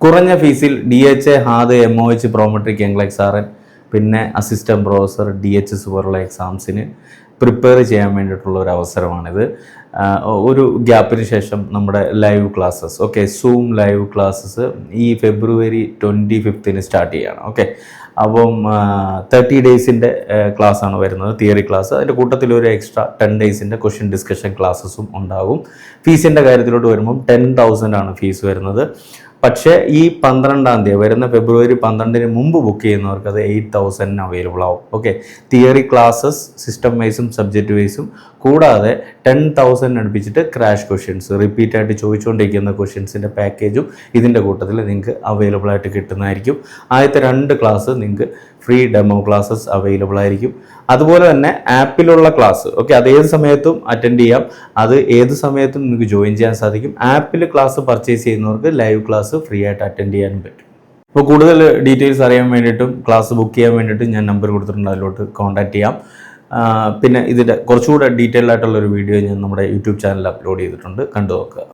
കുറഞ്ഞ ഫീസിൽ DHA, HAAD, MOH, Prometric, എംഗ്ലക്സാറൻ, പിന്നെ അസിസ്റ്റന്റ് പ്രൊഫസർ, DHS പോലുള്ള എക്സാംസിന് പ്രിപ്പയർ ചെയ്യാൻ വേണ്ടിയിട്ടുള്ള ഒരു അവസരമാണിത്. ഒരു ഗ്യാപ്പിന് ശേഷം നമ്മുടെ live classes, okay, zoom live classes ഈ ഫെബ്രുവരി 25 സ്റ്റാർട്ട് ചെയ്യുകയാണ്. ഓക്കെ, അപ്പം 30 ഡേയ്സിൻ്റെ ക്ലാസ്സാണ് വരുന്നത്, തിയറി ക്ലാസ്. അതിൻ്റെ കൂട്ടത്തിൽ ഒരു എക്സ്ട്രാ 10 ഡേയ്സിൻ്റെ ക്വസ്റ്റ്യൻ ഡിസ്കഷൻ ക്ലാസ്സസും ഉണ്ടാകും. ഫീസിൻ്റെ കാര്യത്തിലോട്ട് വരുമ്പം 10,000 ആണ് ഫീസ് വരുന്നത്. പക്ഷേ ഈ 12-ാം തീയതി വരുന്ന ഫെബ്രുവരി 12-ന് മുമ്പ് ബുക്ക് ചെയ്യുന്നവർക്ക് അത് 8,000 അവൈലബിൾ ആവും. ഓക്കെ, തിയറി ക്ലാസ്സസ് സിസ്റ്റം വൈസും സബ്ജക്റ്റ് വൈസും കൂടാതെ 10,000 അടുപ്പിച്ചിട്ട് ക്രാഷ് ക്വസ്റ്റ്യൻസ്, റിപ്പീറ്റ് ആയിട്ട് ചോദിച്ചുകൊണ്ടിരിക്കുന്ന ക്വസ്റ്റ്യൻസിൻ്റെ പാക്കേജും ഇതിൻ്റെ കൂട്ടത്തിൽ നിങ്ങൾക്ക് അവൈലബിൾ ആയിട്ട് കിട്ടുന്നതായിരിക്കും. ആദ്യത്തെ 2 ക്ലാസ് നിങ്ങൾക്ക് ഫ്രീ ഡെമോ ക്ലാസ്സസ് അവൈലബിൾ ആയിരിക്കും. അതുപോലെ തന്നെ ആപ്പിലുള്ള ക്ലാസ്, ഓക്കെ, അത് ഏത് സമയത്തും അറ്റൻഡ് ചെയ്യാം, അത് ഏത് സമയത്തും നിങ്ങൾക്ക് ജോയിൻ ചെയ്യാൻ സാധിക്കും. ആപ്പിൽ ക്ലാസ് പർച്ചേസ് ചെയ്യുന്നവർക്ക് ലൈവ് ക്ലാസ് ഫ്രീ ആയിട്ട് അറ്റൻഡ് ചെയ്യാനും പറ്റും. അപ്പോൾ കൂടുതൽ ഡീറ്റെയിൽസ് അറിയാൻ വേണ്ടിയിട്ടും ക്ലാസ് ബുക്ക് ചെയ്യാൻ വേണ്ടിയിട്ടും ഞാൻ നമ്പർ കൊടുത്തിട്ടുണ്ട്, അതിലോട്ട് കോൺടാക്ട് ചെയ്യാം. പിന്നെ ഇതിൻ്റെ കുറച്ചുകൂടെ ഡീറ്റെയിൽ ആയിട്ടുള്ളൊരു വീഡിയോ ഞാൻ നമ്മുടെ യൂട്യൂബ് ചാനലിൽ അപ്ലോഡ് ചെയ്തിട്ടുണ്ട്, കണ്ടു നോക്കുക.